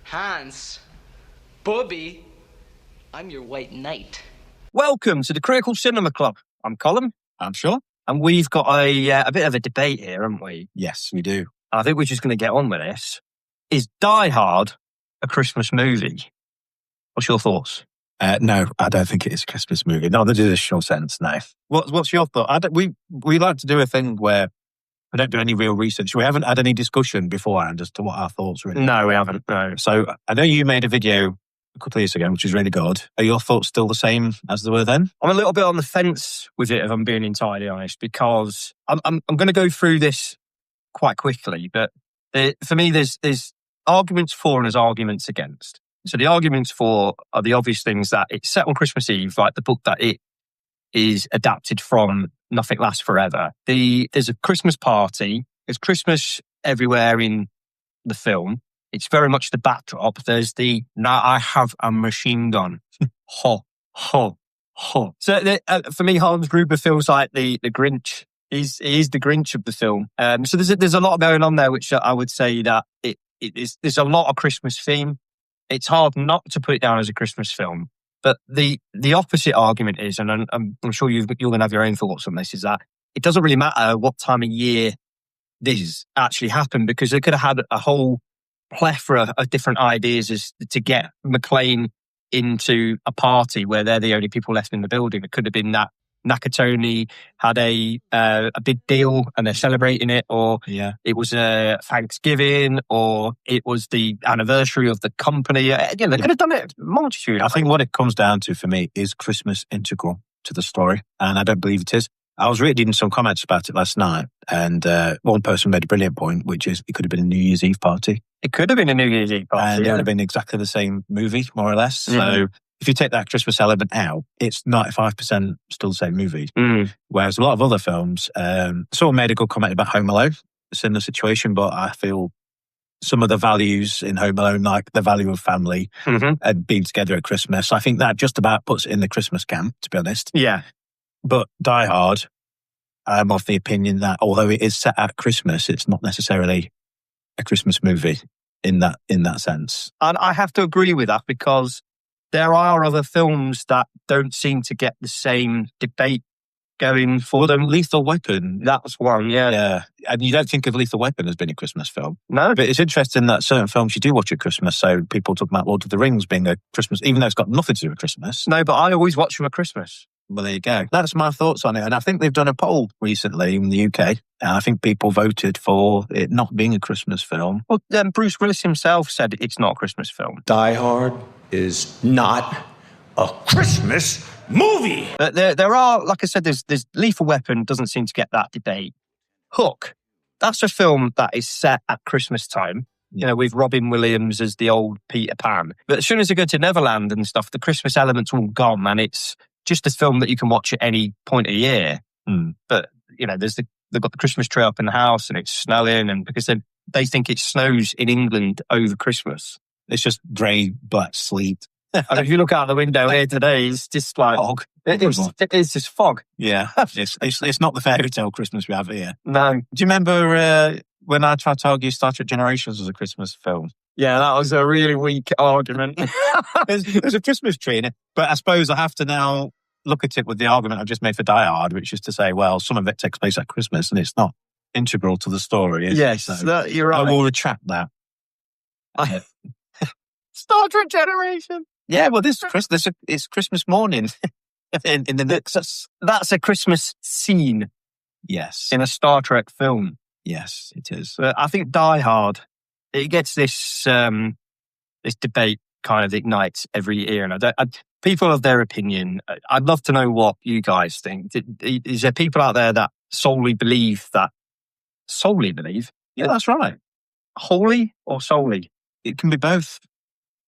Hans, Bobby, I'm your white knight. Welcome to the Critical Cinema Club. I'm Colin. I'm sure. And we've got a bit of a debate here, haven't we? Yes, we do. I think we're just going to get on with this. Is Die Hard a Christmas movie? What's your thoughts? No, I don't think it is a Christmas movie. Not in the traditional sense, no. What's your thought? We like to do a thing where we don't do any real research. We haven't had any discussion beforehand as to what our thoughts were. No, we haven't. No. So I know you made a video a couple of years ago, which is really good. Are your thoughts still the same as they were then? I'm a little bit on the fence with it, if I'm being entirely honest, because I'm going to go through this quite quickly. But for me, there's arguments for and there's arguments against. So the arguments for are the obvious things that it's set on Christmas Eve, like the book that it is adapted from, Nothing Lasts Forever. There's a Christmas party. There's Christmas everywhere in the film. It's very much the backdrop. There's now I have a machine gun. Ho, ho, ho. So for me, Hans Gruber feels like the Grinch. He's the Grinch of the film. So there's a lot going on there, which I would say that there's a lot of Christmas theme. It's hard not to put it down as a Christmas film. But the opposite argument is, and I'm sure you're going to have your own thoughts on this, is that it doesn't really matter what time of year this actually happened, because they could have had a whole plethora of different ideas as to get McClane into a party where they're the only people left in the building. It could have been that Nakatoni had a big deal and they're celebrating it, or it was a Thanksgiving, or it was the anniversary of the company. They could have done it multitude. I think what it comes down to for me is Christmas integral to the story, and I don't believe it is. I was reading some comments about it last night, and one person made a brilliant point, which is it could have been a New Year's Eve party. It could have been a New Year's Eve party. And it would have been exactly the same movie, more or less. Mm-hmm. So if you take that Christmas element out, it's 95% still the same movie. Mm. Whereas a lot of other films, someone made a good comment about Home Alone, a similar situation, but I feel some of the values in Home Alone, like the value of family and being together at Christmas, I think that just about puts it in the Christmas camp, to be honest. Yeah. But Die Hard, I'm of the opinion that although it is set at Christmas, it's not necessarily a Christmas movie in that sense. And I have to agree with that, because there are other films that don't seem to get the same debate going for them. Lethal Weapon. That was one, yeah. And you don't think of Lethal Weapon as being a Christmas film. No. But it's interesting that certain films you do watch at Christmas. So people talk about Lord of the Rings being a Christmas, even though it's got nothing to do with Christmas. No, but I always watch them at Christmas. Well, there you go. That's my thoughts on it. And I think they've done a poll recently in the UK. And I think people voted for it not being a Christmas film. Well, Bruce Willis himself said it's not a Christmas film. Die Hard is not a Christmas movie. But there are, like I said, there's Lethal Weapon doesn't seem to get that debate. Hook, that's a film that is set at Christmas time. With Robin Williams as the old Peter Pan. But as soon as they go to Neverland and stuff, the Christmas element's all gone, and it's just a film that you can watch at any point of year. But, they've got the Christmas tree up in the house and it's snowing, and because they think it snows in England over Christmas. It's just grey, black sleet. And if you look out the window here today, it's just like fog. It's just fog. Yeah, it's not the fairy tale Christmas we have here. No. Do you remember when I tried to argue Star Trek Generations was a Christmas film? Yeah, that was a really weak argument. There's a Christmas tree in it, but I suppose I have to now look at it with the argument I just made for Die Hard, which is to say, well, some of it takes place at Christmas and it's not integral to the story. Yes, so you're right. I will retract that. Star Trek Generation. Yeah, well, it's Christmas morning in the next. That's a Christmas scene. Yes, in a Star Trek film. Yes, it is. I think Die Hard, it gets this debate kind of ignites every year, and people have their opinion. I'd love to know what you guys think. Is there people out there that solely believe? Yeah, that's right. Wholly or solely? It can be both.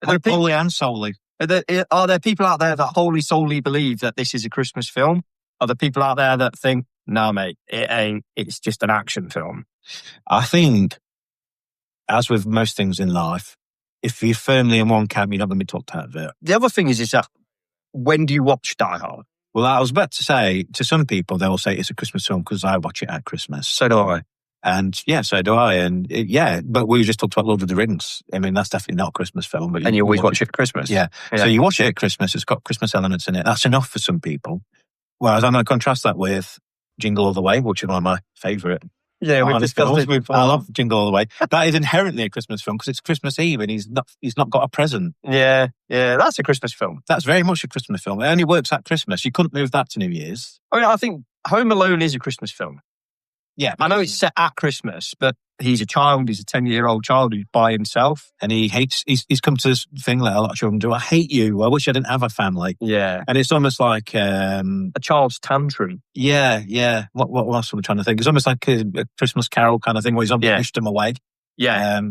Wholly and solely. Are there people out there that wholly solely believe that this is a Christmas film? Are there people out there that think, no, mate, it ain't, it's just an action film? I think, as with most things in life, if you're firmly in one camp, you're not going to be talked out of it. The other thing is that when do you watch Die Hard? Well, I was about to say, to some people, they will say it's a Christmas film because I watch it at Christmas. So do I. And yeah, so do I. And but we just talked about Lord of the Rings. I mean, that's definitely not a Christmas film. But And you always watch it at Christmas. Yeah. So you watch it at Christmas. It's got Christmas elements in it. That's enough for some people. Whereas I'm going to contrast that with Jingle All the Way, which is one of my favourite. Yeah, we've discussed it before. I love Jingle All the Way. That is inherently a Christmas film because it's Christmas Eve and he's not got a present. Yeah, that's a Christmas film. That's very much a Christmas film. It only works at Christmas. You couldn't move that to New Year's. I mean, I think Home Alone is a Christmas film. Yeah. I know it's set at Christmas, but he's a child. He's a 10-year-old child who's by himself. And he's come to this thing that a lot of children do. I hate you. I wish I didn't have a family. Yeah. And it's almost like... a child's tantrum. Yeah. What else am I trying to think? It's almost like a Christmas Carol kind of thing where he's pushed them away. Yeah.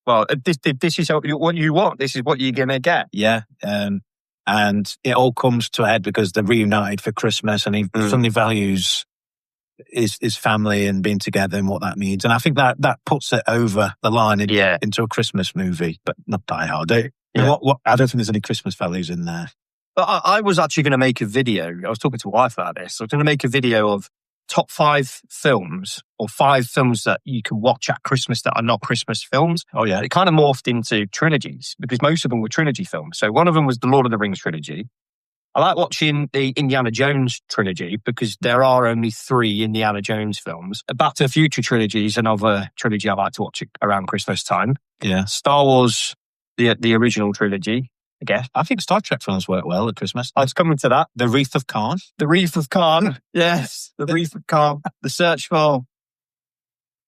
Well, this is what you want. This is what you're going to get. Yeah. And it all comes to a head because they're reunited for Christmas and he suddenly values his family and being together and what that means. And I think that puts it over the line into a Christmas movie, but not Die Hard. I don't think there's any Christmas values in there. But I was actually going to make a video. I was talking to my wife about this. I was going to make a video of top 5 films or 5 films that you can watch at Christmas that are not Christmas films. Oh, yeah. It kind of morphed into trilogies because most of them were trilogy films. So one of them was the Lord of the Rings trilogy. I like watching the Indiana Jones trilogy because there are only 3 Indiana Jones films. Back to the Future trilogy is another trilogy I like to watch around Christmas time. Yeah. Star Wars, the original trilogy, I guess. I think Star Trek films work well at Christmas. I was coming to that. The Wreath of Khan. The Wreath of Khan. Yes. The Wreath of Khan. The Search for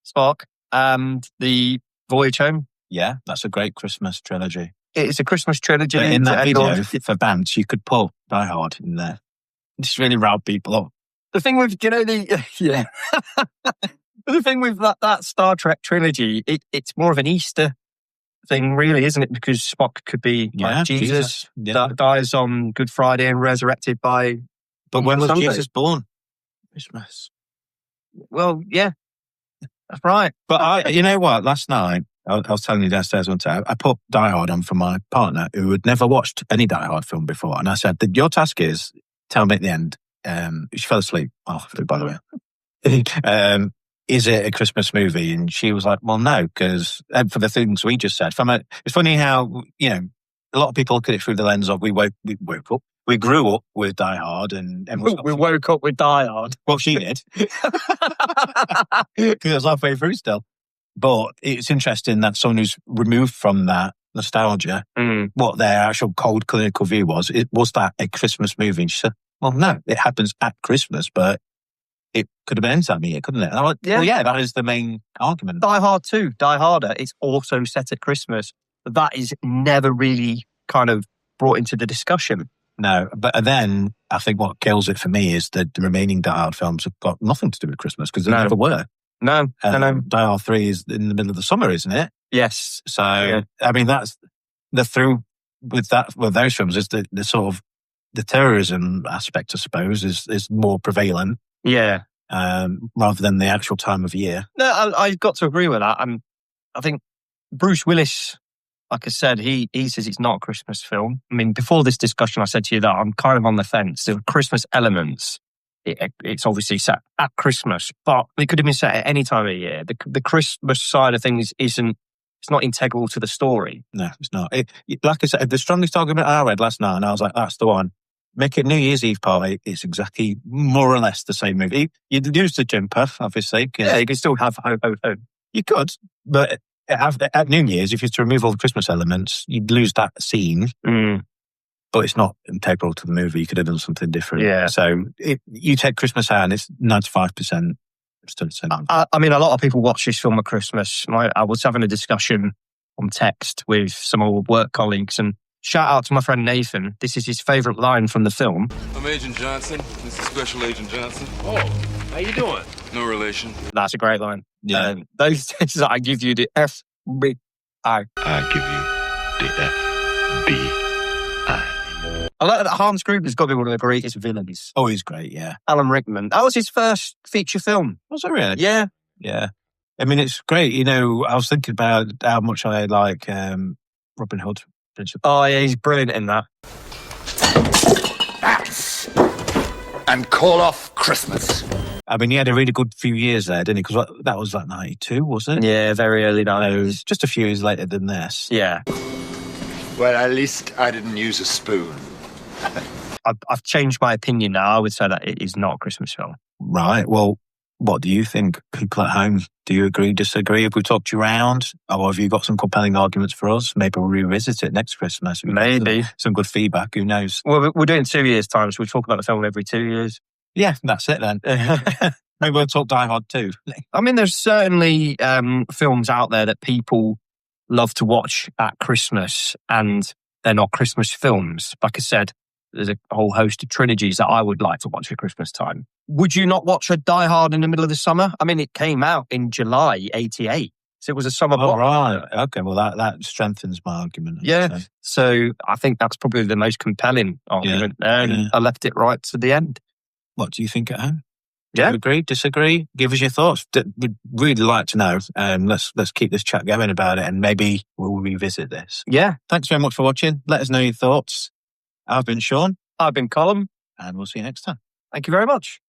Spock. And the Voyage Home. Yeah, that's a great Christmas trilogy. It's a Christmas trilogy. But in that video for Bants, you could put Die Hard in there. Just really riled people up. The thing with, the thing with that Star Trek trilogy, it's more of an Easter thing, really, isn't it? Because Spock could be like Jesus that dies on Good Friday and resurrected by. But when was Sunday. Jesus born? Christmas. Well, yeah, that's right. But you know what? Last night, I was telling you downstairs one time, I put Die Hard on for my partner who had never watched any Die Hard film before. And I said, your task is, tell me at the end, she fell asleep, by the way. Is it a Christmas movie? And she was like, well, no, because for the things we just said. It's funny how, a lot of people look at it through the lens of we woke up. We grew up with Die Hard and we woke up with Die Hard. Well, she did. Because it was halfway through still. But it's interesting that someone who's removed from that nostalgia, what their actual cold clinical view was that a Christmas movie? And she said, well, no, it happens at Christmas, but it could have been any time of year, couldn't it? And I'm like, well, yeah, that is the main argument. Die Hard 2, Die Harder, it's also set at Christmas. But that is never really kind of brought into the discussion. No, but then I think what kills it for me is that the remaining Die Hard films have got nothing to do with Christmas because they never were. No. Die Hard 3 is in the middle of the summer, isn't it? Yes. So, I mean, that's the through with those films is the sort of the terrorism aspect, I suppose, is more prevalent. Yeah. Rather than the actual time of year. No, I've got to agree with that. I think Bruce Willis, like I said, he says it's not a Christmas film. I mean, before this discussion, I said to you that I'm kind of on the fence. There are Christmas elements. It's obviously set at Christmas, but it could have been set at any time of year. The Christmas side of things it's not integral to the story. No, it's not. Like I said, the strongest argument I read last night, and I was like, that's the one. Make it New Year's Eve party. It's exactly more or less the same movie. You'd use the jumper, obviously. Yeah, you can still have ho ho ho. You could, but at New Year's, if you were to remove all the Christmas elements, you'd lose that scene. But it's not integral to the movie. You could have done something different. Yeah. So you take Christmas out and it's 95% still the same. I mean, a lot of people watch this film at Christmas. I was having a discussion on text with some old work colleagues, and shout out to my friend Nathan. This is his favourite line from the film. I'm Agent Johnson. This is Special Agent Johnson. Oh, how you doing? No relation. That's a great line. Yeah. Those days that I give you the FBI. I give you the FBI. I like that Hans Gruber's got to be one of the greatest villains. Oh, he's great, yeah. Alan Rickman. That was his first feature film. Was it really? Yeah. Yeah. I mean, it's great. I was thinking about how much I like Robin Hood. Oh, yeah, he's brilliant in that. Bats! And call off Christmas. I mean, he had a really good few years there, didn't he? Because that was like 92, wasn't it? Yeah, very early So, 90s. just a few years later than this. Yeah. Well, at least I didn't use a spoon. I've changed my opinion now. I would say that it is not a Christmas film. Right. Well, what do you think, people at home? Do you agree, disagree? Have we talked you around? Or have you got some compelling arguments for us? Maybe we'll revisit it next Christmas. We get Maybe. some good feedback. Who knows? Well, we're doing 2 years' time, so we talk about the film every 2 years. Yeah, that's it then. Maybe we'll talk Die Hard too. I mean, there's certainly films out there that people love to watch at Christmas, and they're not Christmas films. Like I said, there's a whole host of trilogies that I would like to watch at Christmas time. Would you not watch a Die Hard in the middle of the summer? I mean, it came out in July '88, so it was a summer Oh, block. right. Okay, well, that strengthens my argument. Yeah, so I think that's probably the most compelling argument, and I left it right to the end. What do you think at home? Do Yeah. you agree, disagree? Give us your thoughts. We'd really like to know. Let's keep this chat going about it, and maybe we'll revisit this. Yeah, Thanks very much for watching. Let us know your thoughts. I've been Sean, I've been Colin. and we'll see you next time. Thank you very much.